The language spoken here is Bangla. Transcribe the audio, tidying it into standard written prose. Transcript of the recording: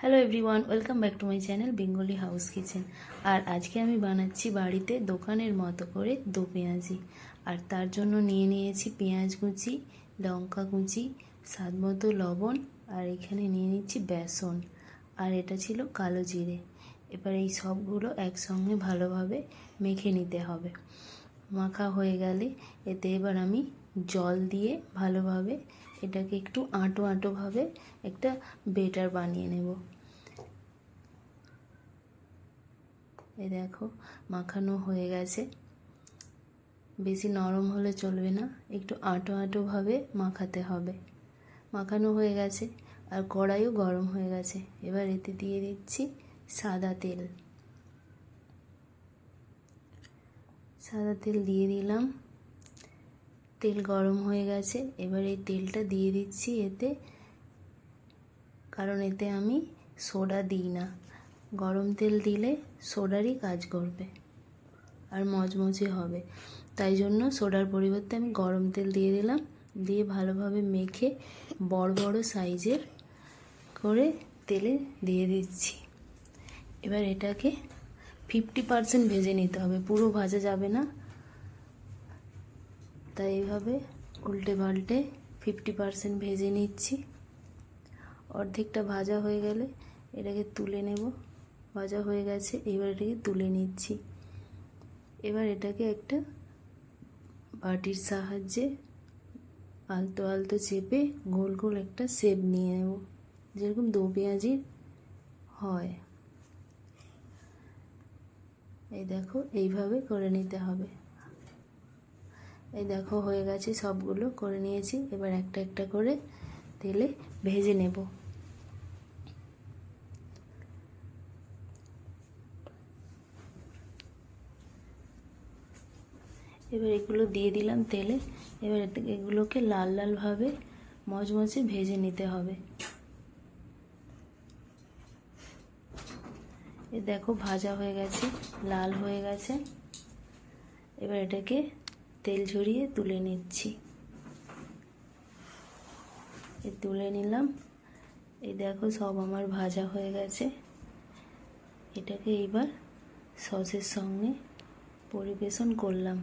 Hello everyone, welcome back to my channel Bengali house kitchen. আর আজকে আমি বানাচ্ছি বাড়িতে দোকানের মতো করে দো পেঁয়াজি। আর তার জন্য নিয়ে নিয়েছি পেঁয়াজ কুচি, লঙ্কা কুচি, স্বাদ মতো লবণ, আর এখানে নিয়ে নিচ্ছি বেসন, আর এটা ছিল কালো জিরে। এবার এই সবগুলো একসঙ্গে ভালোভাবে মেখে নিতে হবে। মাখা হয়ে গেলে এতে এবার আমি জল দিয়ে ভালোভাবে এটাকে একটু আঁটো আঁটোভাবে একটা বেটার বানিয়ে নেব। এই দেখো মাখানো হয়ে গেছে। বেশি নরম হলে চলবে না, একটু আঁটো আঁটোভাবে মাখাতে হবে। মাখানো হয়ে গেছে আর কড়াইও গরম হয়ে গেছে। এবার এতে দিয়ে দিচ্ছি সাদা তেল। সাদা তেল দিয়ে দিলাম। তেল গরম হয়ে গেছে। এবার এই তেলটা দিয়ে দিচ্ছি এতে, কারণ এতে আমি সোডা দিই না। গরম তেল দিলে সোডারই কাজ করবে আর মচমচে হবে, তাই জন্য সোডার পরিবর্তে আমি গরম তেল দিয়ে দিলাম। দিয়ে ভালোভাবে মেখে বড় বড় সাইজের করে তেলে দিয়ে দিচ্ছি। এবার এটাকে 50% ভেজে নিতে হবে, পুরো ভাজা যাবে না। তাই এইভাবে উল্টে পাল্টে 50% ভেজে নিচ্ছি। অর্ধেকটা ভাজা হয়ে গেলে এটাকে তুলে নেব। ভাজা হয়ে গেছে, এবার এটাকে তুলে নিচ্ছি। এবার এটাকে একটা বাটির সাহায্যে আলতো আলতো চেপে গোল গোল একটা শেপ নিয়ে নেব, যেরকম দো পেঁয়াজির হয়। এই দেখো এইভাবে করে নিতে হবে। এই দেখো হয়ে গেছে, সবগুলো করে নিয়েছি। এবার একটা একটা করে তেলে ভেজে নেব। এবার এগুলো দিয়ে দিলাম তেলে। এবার এগুলোকে লাল লালভাবে মচমচে ভেজে নিতে হবে। এ দেখো ভাজা হয়ে গেছে, লাল হয়ে গেছে। এবার এটাকে তেল ঝরিয়ে তুলে নিচ্ছি। তুলে নিলাম। এই দেখো সব আমার ভাজা হয়ে গেছে। এটাকে এইবার সসের সঙ্গে পরিবেশন করলাম।